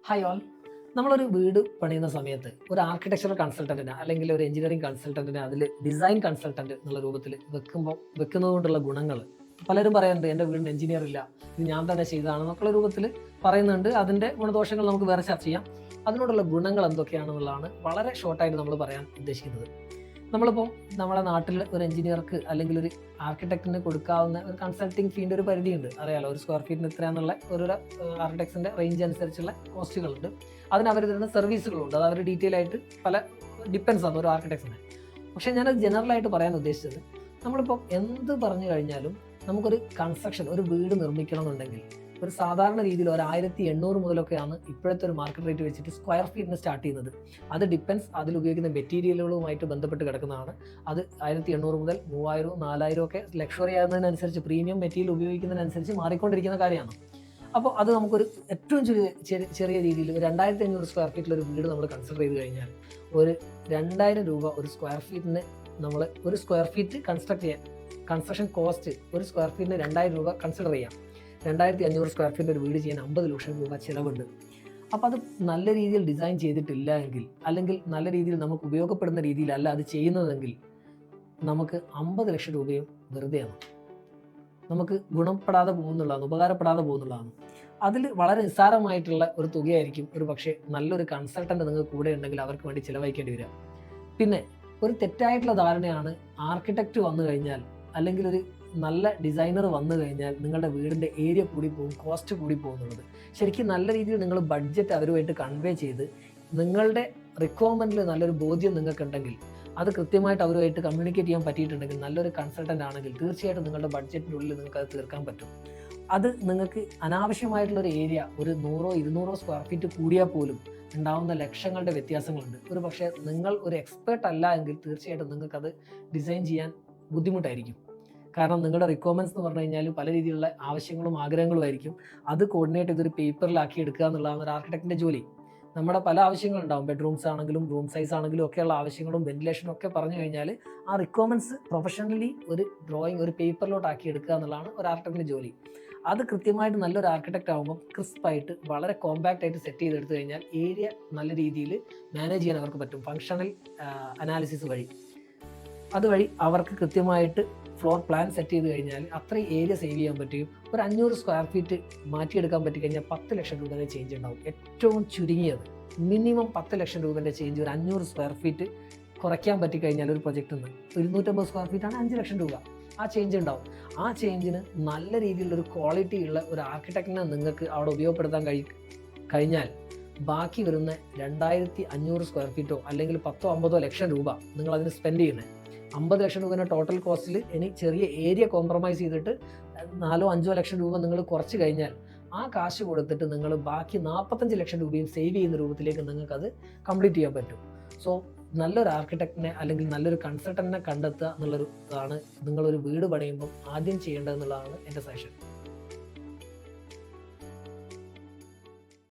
Hi all. നമ്മളൊരു വീട് പണിയുന്ന സമയത്ത് ഒരു ആർക്കിടെക്ചറൽ കൺസൾട്ടൻറ്റിനെ അല്ലെങ്കിൽ ഒരു എഞ്ചിനീയറിംഗ് കൺസൾട്ടൻറ്റിനെ അതിൽ ഡിസൈൻ കൺസൾട്ടൻറ്റ് എന്നുള്ള രൂപത്തിൽ വെക്കുന്നത് കൊണ്ടുള്ള ഗുണങ്ങൾ പലരും പറയാറുണ്ട്. എൻ്റെ വീടിന് എഞ്ചിനീയർ ഇല്ല, ഇത് ഞാൻ തന്നെ ചെയ്തതാണെന്നൊക്കെയുള്ള രൂപത്തിൽ പറയുന്നുണ്ട്. അതിൻ്റെ ഗുണദോഷങ്ങൾ നമുക്ക് വേറെ ചർച്ച ചെയ്യാം. അതിനോടുള്ള ഗുണങ്ങൾ എന്തൊക്കെയാണെന്നുള്ളതാണ് വളരെ ഷോർട്ടായിട്ട് നമ്മൾ പറയാൻ ഉദ്ദേശിക്കുന്നത്. നമ്മളിപ്പോൾ നമ്മുടെ നാട്ടിൽ ഒരു എഞ്ചിനീയർക്ക് അല്ലെങ്കിൽ ഒരു ആർക്കിടെക്റ്റിന് കൊടുക്കാവുന്ന ഒരു കൺസൾട്ടിങ് ഫീൻ്റെ ഒരു പരിധിയുണ്ട്. അറിയാലോ, ഒരു സ്ക്വയർ ഫീറ്റിന് എത്രയാണെന്നുള്ള ഒരു ആർക്കിടെക്ട്സിൻ്റെ റേഞ്ച് അനുസരിച്ചുള്ള കോസ്റ്റുകളുണ്ട്. അതിന് അവർ തരുന്ന സർവീസുകളുണ്ട്. അത് അവർ ഡീറ്റെയിൽ ആയിട്ട് ഡിപ്പെൻസ് ആണ് ഒരു ആർക്കിടെക്ട്സിനെ. പക്ഷേ ഞാനത് ജനറലായിട്ട് പറയാൻ ഉദ്ദേശിച്ചത്, നമ്മളിപ്പോൾ എന്ത് പറഞ്ഞു കഴിഞ്ഞാലും നമുക്കൊരു കൺസ്ട്രക്ഷൻ, ഒരു വീട് നിർമ്മിക്കണം എന്നുണ്ടെങ്കിൽ ഒരു സാധാരണ രീതിയിൽ 1800 മുതലൊക്കെയാണ് ഇപ്പോഴത്തെ ഒരു മാർക്കറ്റ് റേറ്റ് വെച്ചിട്ട് സ്ക്വയർ ഫീറ്റിന് സ്റ്റാർട്ട് ചെയ്യുന്നത്. അത് ഡിപ്പെൻസ് അതിൽ ഉപയോഗിക്കുന്ന മെറ്റീരിയലുകളുമായിട്ട് ബന്ധപ്പെട്ട് കിടക്കുന്നതാണ്. അത് 1800 മുതൽ 3000 4000 ഒക്കെ ലക്ഷറി ആകുന്നതിനനുസരിച്ച്, പ്രീമിയം മെറ്റീരിയൽ ഉപയോഗിക്കുന്നതിനനുസരിച്ച് മാറിക്കൊണ്ടിരിക്കുന്ന കാര്യമാണ്. അപ്പോൾ അത് നമുക്കൊരു ഏറ്റവും ചെറിയ രീതിയിൽ 2500 സ്ക്വയർ ഫീറ്റിലൊരു വീട് നമ്മൾ കൺസിഡർ ചെയ്ത് കഴിഞ്ഞാൽ ഒരു 2000 രൂപ ഒരു സ്ക്വയർ ഫീറ്റിന് നമ്മൾ ഒരു സ്ക്വയർ ഫീറ്റ് കൺസ്ട്രക്ഷൻ കോസ്റ്റ് ഒരു സ്ക്വയർ ഫീറ്റിന് 2000 രൂപ കൺസിഡർ ചെയ്യാം. 2500 സ്ക്വയർ ഫീറ്റ് ഒരു വീട് ചെയ്യാൻ 50 ലക്ഷം രൂപ ചിലവുണ്ട്. അപ്പോൾ അത് നല്ല രീതിയിൽ ഡിസൈൻ ചെയ്തിട്ടില്ല എങ്കിൽ, അല്ലെങ്കിൽ നല്ല രീതിയിൽ നമുക്ക് ഉപയോഗപ്പെടുന്ന രീതിയിലല്ല അത് ചെയ്യുന്നതെങ്കിൽ നമുക്ക് 50 ലക്ഷം രൂപയും വെറുതെയാണ്, നമുക്ക് ഗുണപ്പെടാതെ പോകുന്നുള്ളതാണ്, ഉപകാരപ്പെടാതെ പോകുന്നുള്ളതാണ്. അതിൽ വളരെ നിസ്സാരമായിട്ടുള്ള ഒരു തുകയായിരിക്കും ഒരു പക്ഷേ നല്ലൊരു കൺസൾട്ടൻ്റ് നിങ്ങൾക്ക് കൂടെ ഉണ്ടെങ്കിൽ അവർക്ക് വേണ്ടി ചിലവഴിക്കേണ്ടി വരിക. പിന്നെ ഒരു തെറ്റായിട്ടുള്ള ധാരണയാണ് ആർക്കിടെക്റ്റ് വന്നു കഴിഞ്ഞാൽ അല്ലെങ്കിൽ ഒരു നല്ല ഡിസൈനർ വന്നു കഴിഞ്ഞാൽ നിങ്ങളുടെ വീടിൻ്റെ ഏരിയ കൂടി പോകും, കോസ്റ്റ് കൂടി പോകുന്നുള്ളത്. ശരിക്കും നല്ല രീതിയിൽ നിങ്ങൾ ബഡ്ജറ്റ് അവരുമായിട്ട് കൺവേ ചെയ്ത് നിങ്ങളുടെ റിക്വയർമെൻറ്റിൽ നല്ലൊരു ബോധ്യം നിങ്ങൾക്കുണ്ടെങ്കിൽ, അത് കൃത്യമായിട്ട് അവരുമായിട്ട് കമ്മ്യൂണിക്കേറ്റ് ചെയ്യാൻ പറ്റിയിട്ടുണ്ടെങ്കിൽ, നല്ലൊരു കൺസൾട്ടൻ്റ് ആണെങ്കിൽ തീർച്ചയായിട്ടും നിങ്ങളുടെ ബഡ്ജറ്റിനുള്ളിൽ നിങ്ങൾക്ക് അത് തീർക്കാൻ പറ്റും. അത് നിങ്ങൾക്ക് അനാവശ്യമായിട്ടുള്ളൊരു ഏരിയ ഒരു 100-200 സ്ക്വയർ ഫീറ്റ് കൂടിയാൽ പോലും ഉണ്ടാവുന്ന ലക്ഷങ്ങളുടെ വ്യത്യാസങ്ങളുണ്ട്. ഒരു പക്ഷേ നിങ്ങൾ ഒരു എക്സ്പേർട്ട് അല്ല എങ്കിൽ തീർച്ചയായിട്ടും നിങ്ങൾക്കത് ഡിസൈൻ ചെയ്യാൻ ബുദ്ധിമുട്ടായിരിക്കും. കാരണം നിങ്ങളുടെ റിക്വയർമെൻറ്റ്സ് എന്ന് പറഞ്ഞു കഴിഞ്ഞാൽ പല രീതിയിലുള്ള ആവശ്യങ്ങളും ആഗ്രഹങ്ങളും ആയിരിക്കും. അത് കോർഡിനേറ്റ് ചെയ്തൊരു പേപ്പറിലാക്കി എടുക്കുക എന്നുള്ളതാണ് ഒരു ആർക്കിടെക്റ്റിൻ്റെ ജോലി. നമ്മുടെ പല ആവശ്യങ്ങളുണ്ടാവും, ബെഡ്റൂംസ് ആണെങ്കിലും റൂം സൈസ് ആണെങ്കിലും ഒക്കെയുള്ള ആവശ്യങ്ങളും വെന്റിലേഷനും ഒക്കെ പറഞ്ഞു കഴിഞ്ഞാൽ ആ റിക്വയർമെൻറ്റ്സ് പ്രൊഫഷണലി ഒരു ഡ്രോയിങ്, ഒരു പേപ്പറിലോട്ടാക്കി എടുക്കുക എന്നുള്ളതാണ് ഒരു ആർക്കിടെക്റ്റിൻ്റെ ജോലി. അത് കൃത്യമായിട്ട് നല്ലൊരു ആർക്കിടെക്റ്റ് ആകുമ്പോൾ ക്രിസ്പായിട്ട് വളരെ കോമ്പാക്റ്റ് ആയിട്ട് സെറ്റ് ചെയ്തെടുത്തു കഴിഞ്ഞാൽ ഏരിയ നല്ല രീതിയിൽ മാനേജ് ചെയ്യാൻ അവർക്ക് പറ്റും. ഫങ്ഷണൽ അനാലിസിസ് വഴി, അതുവഴി അവർക്ക് കൃത്യമായിട്ട് ഫ്ലോർ പ്ലാൻ സെറ്റ് ചെയ്ത് കഴിഞ്ഞാൽ അത്രയും ഏരിയ സേവ് ചെയ്യാൻ പറ്റും. ഒരു 500 സ്ക്വയർ ഫീറ്റ് മാറ്റിയെടുക്കാൻ പറ്റിക്കഴിഞ്ഞാൽ 10 ലക്ഷം രൂപയുടെ ചേഞ്ച് ഉണ്ടാവും. ഏറ്റവും ചുരുങ്ങിയത് മിനിമം 10 ലക്ഷം രൂപേൻ്റെ ചേഞ്ച് ഒരു 500 സ്ക്വയർ ഫീറ്റ് കുറയ്ക്കാൻ പറ്റിക്കഴിഞ്ഞാൽ ഒരു പ്രൊജക്റ്റിൽ നിന്ന് 250 സ്ക്വയർ ഫീറ്റാണ് 5 ലക്ഷം രൂപ. ആ ചേഞ്ച് ഉണ്ടാവും. ആ ചേഞ്ചിന് നല്ല രീതിയിലുള്ളൊരു ക്വാളിറ്റി ഉള്ള ഒരു ആർക്കിടെക്റ്റിനെ നിങ്ങൾക്ക് അവിടെ ഉപയോഗപ്പെടുത്താൻ കഴിഞ്ഞാൽ ബാക്കി വരുന്ന 2500 സ്ക്വയർ ഫീറ്റോ അല്ലെങ്കിൽ 10-50 ലക്ഷം രൂപ നിങ്ങളതിന് സ്പെൻഡ് ചെയ്യുന്നത്. 50 ലക്ഷം രൂപേൻ്റെ ടോട്ടൽ കോസ്റ്റിൽ ഇനി ചെറിയ ഏരിയ കോംപ്രമൈസ് ചെയ്തിട്ട് 4-5 ലക്ഷം രൂപ നിങ്ങൾ കുറച്ച് കഴിഞ്ഞാൽ ആ കാശ് കൊടുത്തിട്ട് നിങ്ങൾ ബാക്കി 45 ലക്ഷം രൂപയും സേവ് ചെയ്യുന്ന രൂപത്തിലേക്ക് നിങ്ങൾക്കത് കംപ്ലീറ്റ് ചെയ്യാൻ പറ്റും. സോ നല്ലൊരു ആർക്കിടെക്റ്റിനെ അല്ലെങ്കിൽ നല്ലൊരു കൺസൾട്ടൻറ്റിനെ കണ്ടെത്തുക എന്നുള്ളതാണ് നിങ്ങളൊരു വീട് പണിയുമ്പോൾ ആദ്യം ചെയ്യേണ്ടതെന്നുള്ളതാണ് എൻ്റെ സജഷൻ.